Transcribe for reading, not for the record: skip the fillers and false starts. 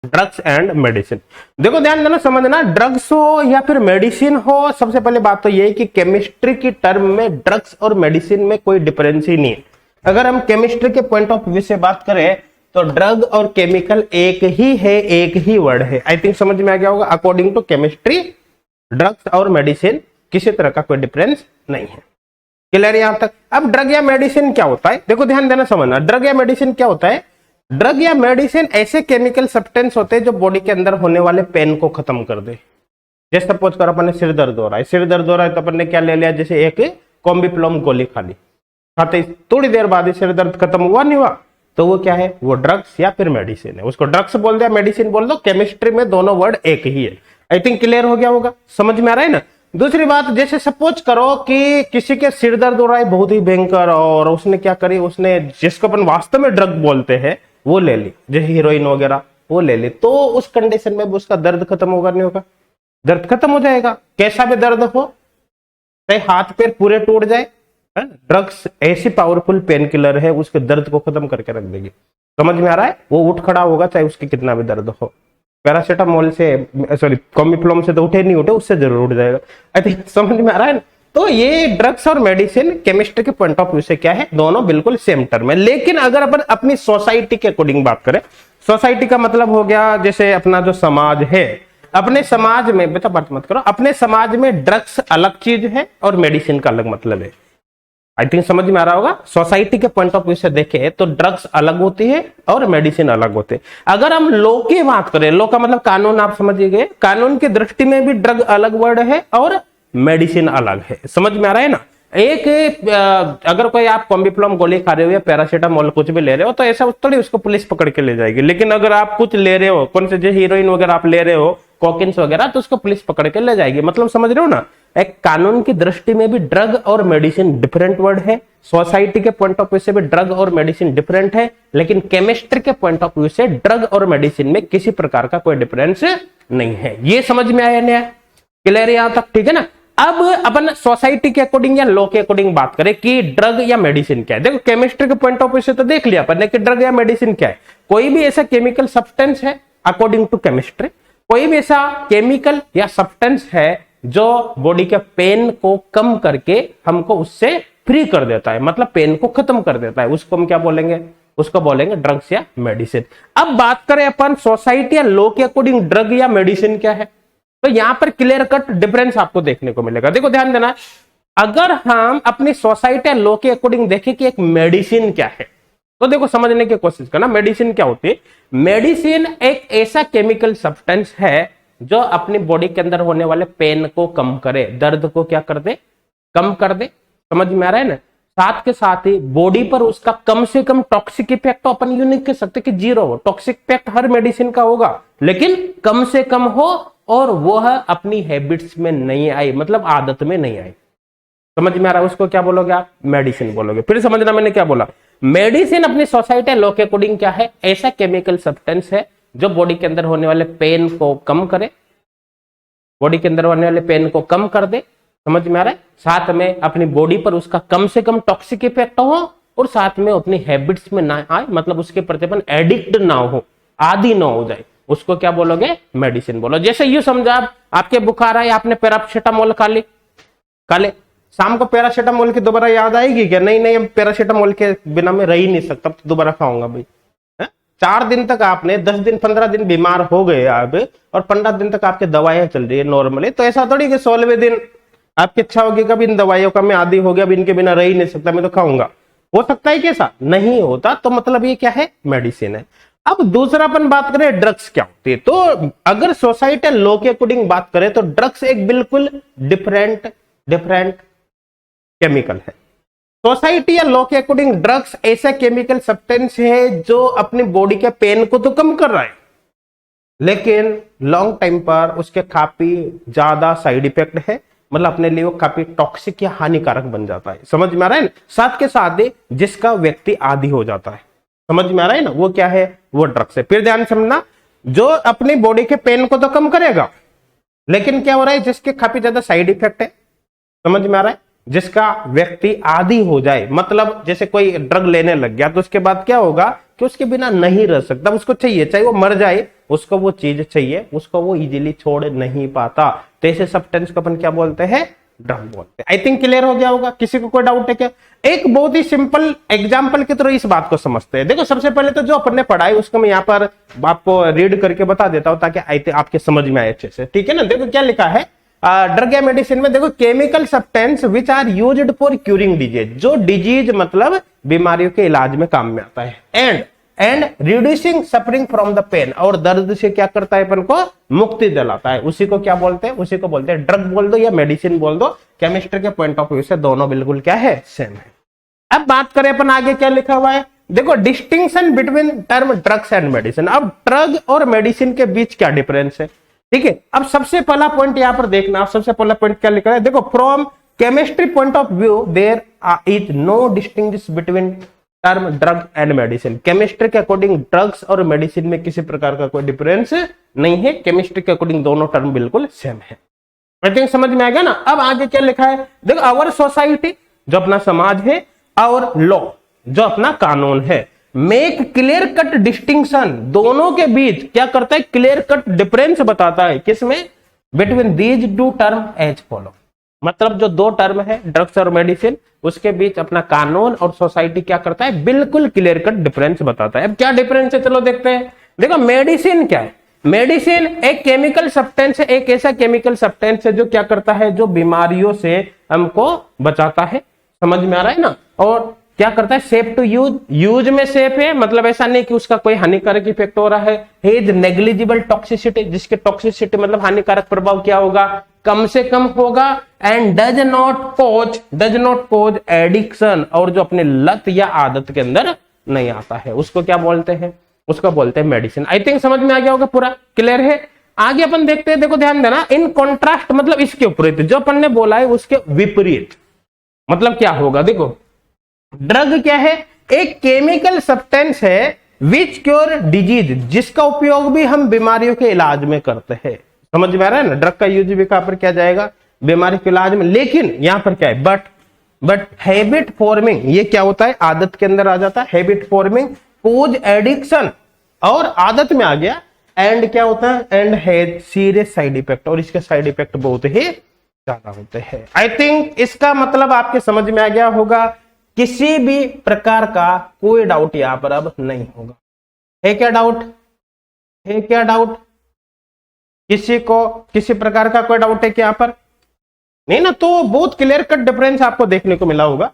Drugs and medicine. देखो ध्यान देना, समझना, ड्रग्स हो या फिर मेडिसिन हो, सबसे पहले बात तो ये है कि केमिस्ट्री की टर्म में ड्रग्स और मेडिसिन में कोई डिफरेंस ही नहीं है। अगर हम केमिस्ट्री के पॉइंट ऑफ व्यू से बात करें तो ड्रग और केमिकल एक ही है, एक ही वर्ड है। आई थिंक समझ में आ गया होगा। अकॉर्डिंग टू केमिस्ट्री ड्रग्स और मेडिसिन किसी तरह का कोई डिफरेंस नहीं है। क्लियर यहां तक। अब ड्रग या मेडिसिन क्या होता है, देखो ध्यान देना, समझना, ड्रग या मेडिसिन क्या होता है। ड्रग या मेडिसिन ऐसे केमिकल सब्सटेंस होते हैं जो बॉडी के अंदर होने वाले पेन को खत्म कर दे। जैसे सपोज करो अपन ने सिर दर्द हो रहा है, सिर दर्द हो रहा है तो अपन ने क्या ले लिया, जैसे एक कॉम्बिप्लोम गोली खा ली, खाते ही थोड़ी देर बाद ही सिर दर्द खत्म हुआ नहीं हुआ, तो वो क्या है, वो ड्रग्स या फिर मेडिसिन है। उसको ड्रग्स बोल दो, मेडिसिन बोल दो, केमिस्ट्री में दोनों वर्ड एक ही है। आई थिंक क्लियर हो गया होगा, समझ में आ रहा है ना। दूसरी बात, जैसे सपोज करो कि किसी के सिर दर्द हो रहा है बहुत ही भयंकर, और उसने क्या करी, उसने जिसको अपन वास्तव में ड्रग बोलते हैं वो ले ली, जैसे हीरोइन वगैरह वो ले ली, तो उस कंडीशन में उसका दर्द खत्म होगा नहीं होगा, दर्द खत्म हो जाएगा। कैसा भी दर्द हो, चाहे हाथ पैर पूरे टूट जाए, ड्रग्स ऐसी पावरफुल पेन किलर है, उसके दर्द को खत्म करके रख देगी। समझ में आ रहा है, वो उठ खड़ा होगा चाहे उसके कितना भी दर्द हो। पैरासीटामोल से, सॉरी कॉम्बिप्लोम से तो उठे नहीं उठे, उससे जरूर उठ जाएगा। आई थिंक समझ में आ रहा है ना। तो ये ड्रग्स और मेडिसिन केमिस्ट्री के पॉइंट ऑफ व्यू से क्या है, दोनों बिल्कुल सेम टर्म है। लेकिन अगर अपन अपनी सोसाइटी के अकॉर्डिंग बात करें, सोसाइटी का मतलब हो गया जैसे अपना जो समाज है, अपने समाज में, बेटा बात मत करो, अपने समाज में ड्रग्स अलग चीज है और मेडिसिन का अलग मतलब है। आई थिंक समझ में आ रहा होगा। सोसाइटी के पॉइंट ऑफ व्यू से देखें तो ड्रग्स अलग होती है और मेडिसिन अलग होते हैं। अगर हम लॉ की बात करें, लॉ का मतलब कानून, आप समझिए, कानून की दृष्टि में भी ड्रग अलग वर्ड है और मेडिसिन अलग है। समझ में आ रहा है ना। एक अगर कोई आप कॉम्बिप्लोम गोली खा रहे हो या पैरासीटामोल कुछ भी ले रहे हो तो ऐसा थोड़ी उसको पुलिस पकड़ के ले जाएगी। लेकिन अगर आप कुछ ले रहे हो, कौन से जो हीरोइन वगैरह आप ले रहे हो, कोकिन्स वगैरह, तो उसको पुलिस पकड़ के ले जाएगी। मतलब समझ रहे हो ना। एक कानून की दृष्टि में भी ड्रग और मेडिसिन डिफरेंट वर्ड है, सोसाइटी के पॉइंट ऑफ व्यू से भी ड्रग और मेडिसिन डिफरेंट है, लेकिन केमिस्ट्री के पॉइंट ऑफ व्यू से ड्रग और मेडिसिन में किसी प्रकार का कोई डिफरेंस नहीं है। ये समझ में आया नहीं? क्लियर यहां तक, ठीक है ना। अब अपन सोसाइटी के अकॉर्डिंग या लॉ के अकॉर्डिंग बात करें कि ड्रग या मेडिसिन क्या है। देखो केमिस्ट्री के पॉइंट ऑफ व्यू से तो देख लिया अपन ने कि ड्रग या मेडिसिन क्या है। कोई भी ऐसा केमिकल सब्सटेंस है अकॉर्डिंग टू केमिस्ट्री, कोई भी ऐसा केमिकल या सब्सटेंस है जो बॉडी के पेन को कम करके हमको उससे फ्री कर देता है, मतलब पेन को खत्म कर देता है, उसको हम क्या बोलेंगे, उसको बोलेंगे ड्रग्स या मेडिसिन। अब बात करें अपन सोसाइटी या लॉ के अकॉर्डिंग ड्रग या मेडिसिन क्या है, तो यहां पर क्लियर कट डिफरेंस आपको देखने को मिलेगा। देखो ध्यान देना, अगर हम अपनी सोसाइटी या लॉ के अकॉर्डिंग देखें कि एक मेडिसिन क्या है, तो देखो समझने की कोशिश करना। मेडिसिन क्या होती है? मेडिसिन एक ऐसा केमिकल सब्सटेंस है जो अपनी बॉडी के अंदर होने वाले पेन को कम करे, दर्द को क्या कर दे, कम कर दे। समझ में आ रहा है ना। साथ के साथ ही बॉडी पर उसका कम से कम टॉक्सिक इफेक्ट, तो अपन यूं नहीं कह सकते कि जीरो हो, टॉक्सिक इफेक्ट हर मेडिसिन का होगा, लेकिन कम से कम हो और वह अपनी हैबिट्स में नहीं आई, मतलब आदत में नहीं आई। समझ में आ रहा है, उसको क्या बोलोगे आप, मेडिसिन बोलोगे। फिर समझना मैंने क्या बोला, मेडिसिन अपनी सोसाइटी लॉ के अकॉर्डिंग क्या है, ऐसा केमिकल सब्सटेंस है जो बॉडी के अंदर होने वाले पेन को कम करे, बॉडी के अंदर होने वाले पेन को कम कर दे। समझ में आ रहा है। साथ में अपनी बॉडी पर उसका कम से कम टॉक्सिक इफेक्ट हो और साथ में अपनी हैबिट्स में ना आए, मतलब उसके प्रति अपन एडिक्ट ना हो, आदि ना हो जाए, उसको क्या बोलोगे, मेडिसिन बोलो। जैसे यूं समझा, आपके बुखार आए, आपने पैरासीटामोल खा ली, शाम को पैरासीटामोल की दोबारा याद आएगी क्या? नहीं नहीं, पैरासीटामोल के बिना मैं रह ही नहीं सकता, तो दोबारा खाऊंगा भाई। 4 दिन तक आपने 10 दिन 15 दिन बीमार हो गए आप, और 15 दिन तक आपकी दवाइयां चल रही है नॉर्मली, तो ऐसा थोड़ी कि 16वें दिन आपकी इच्छा होगी कभी इन दवाइयों का मैं आदी हो गया, अब इनके बिना रह ही नहीं सकता, मैं तो खाऊंगा। हो सकता है कैसा? नहीं होता। तो मतलब ये क्या है, मेडिसिन है। अब दूसरा अपन बात करें ड्रग्स क्या होती है, तो अगर सोसाइटी लॉ के अकॉर्डिंग बात करें तो ड्रग्स एक बिल्कुल डिफरेंट केमिकल है। सोसाइटी या लॉ के अकॉर्डिंग ड्रग्स ऐसा केमिकल सब्सटेंस है जो अपनी बॉडी के पेन को तो कम कर रहा है, लेकिन लॉन्ग टाइम पर उसके काफी ज्यादा साइड इफेक्ट है, मतलब अपने लिए वो काफी टॉक्सिक या हानिकारक बन जाता है। समझ में आ रहा है ना। साथ के साथ ही जिसका व्यक्ति आदी हो जाता है, समझ में आ रहा है ना, वो क्या है, वो ड्रग्स है। फिर ध्यान समझना, जो अपनी बॉडी के पेन को तो कम करेगा, लेकिन क्या हो रहा है, जिसके काफी ज्यादा साइड इफेक्ट है। समझ में आ रहा है। जिसका व्यक्ति आदी हो जाए, मतलब जैसे कोई ड्रग लेने लग गया तो उसके बाद क्या होगा कि उसके बिना नहीं रह सकता, उसको चाहिए, चाहे वो मर जाए उसको वो चीज चाहिए, उसको वो इजीली छोड़ नहीं पाता। तो ऐसे सब्सटेंस को अपन क्या बोलते हैं? ड्रग बोलते हैं। आई थिंक क्लियर हो गया होगा। किसी को कोई डाउट है क्या? एक बहुत ही सिंपल एग्जांपल की तरह इस बात को समझते हैं। देखो सबसे पहले तो जो अपन ने पढ़ा है उसको मैं यहाँ पर आपको रीड करके बता देता हूं ताकि आई थिंक आपके समझ में आए अच्छे से, ठीक है ना। देखो क्या लिखा है ड्रग या मेडिसिन में, देखो chemical substance which are used for curing disease, जो डिजीज मतलब बीमारियों के इलाज में काम में आता है, and reducing suffering from the pain, और दर्द से क्या करता है अपन को? मुक्ति दिलाता है। उसी को क्या बोलते हैं? उसी को बोलते हैं ड्रग बोल दो या मेडिसिन बोल दो, केमिस्ट्री के पॉइंट ऑफ व्यू से दोनों बिल्कुल क्या है? सेम है। अब बात करें अपन आगे क्या लिखा हुआ है, देखो distinction between term drugs and medicine. अब ड्रग और मेडिसिन के बीच क्या डिफरेंस है, ठीक है। अब सबसे पहला पॉइंट यहां पर देखना, सबसे पहला पॉइंट क्या लिखा है, देखो from chemistry point of view there is no distinguish between term drug and medicine. Chemistry के अकॉर्डिंग ड्रग्स और मेडिसिन में किसी प्रकार का कोई डिफरेंस नहीं है। केमिस्ट्री के अकॉर्डिंग दोनों टर्म बिल्कुल सेम है। आई थिंक समझ में आ गया ना। अब आगे क्या लिखा है, देखो आवर सोसाइटी जो अपना समाज है और लॉ जो अपना कानून है, मेक क्लियर कट डिस्टिंक्शन, दोनों के बीच क्या करता है? क्लियर कट डिफरेंस बताता है। किसमें? Between these two term as follow, मतलब जो दो टर्म है ड्रग्स और मेडिसिन, उसके बीच अपना कानून और सोसाइटी क्या करता है? बिल्कुल क्लियर कट डिफरेंस बताता है। अब क्या डिफरेंस है चलो देखते हैं। देखो मेडिसिन क्या है? मेडिसिन एक केमिकल सब्सटेंस है, एक ऐसा केमिकल सब्सटेंस है जो क्या करता है? जो बीमारियों से हमको बचाता है। समझ में आ रहा है ना। और क्या करता है? सेफ टू यूज, यूज में सेफ है, मतलब ऐसा नहीं कि उसका कोई हानिकारक इफेक्ट हो रहा है। हेज नेग्लिजिबल टॉक्सिसिटी, जिसके टॉक्सिसिटी मतलब हानिकारक प्रभाव क्या होगा? कम से कम होगा। And does not cause addiction, और जो अपने लत या आदत के अंदर नहीं आता है उसको क्या बोलते हैं? उसको बोलते हैं मेडिसिन। आई थिंक समझ में आ गया होगा, पूरा क्लियर है। आगे अपन देखते हैं, देखो ध्यान देना, इन कॉन्ट्रास्ट मतलब इसके विपरीत, जो अपन ने बोला है उसके विपरीत मतलब क्या होगा। देखो ड्रग क्या है? एक केमिकल सब्सटेंस है विच क्योर डिजीज, जिसका उपयोग भी हम बीमारियों के इलाज में करते हैं। समझ में आ रहा है ना। ड्रग का यूज भी कहां पर किया जाएगा? बीमारी के इलाज में। लेकिन यहां पर क्या है? बट हैबिट फॉर्मिंग, ये क्या होता है? आदत के अंदर आ जाता है। हैबिट फॉर्मिंग, कोज एडिक्शन, और आदत में आ गया। एंड क्या होता है? And has serious side effect, और इसके साइड इफेक्ट बहुत ही ज्यादा होते हैं। आई थिंक इसका मतलब आपके समझ में आ गया होगा। किसी भी प्रकार का कोई डाउट यहां पर अब नहीं होगा। है क्या डाउट? है क्या डाउट? किसी को किसी प्रकार का कोई डाउट है क्या यहां पर? नहीं ना। तो बहुत क्लियर कट डिफरेंस आपको देखने को मिला होगा।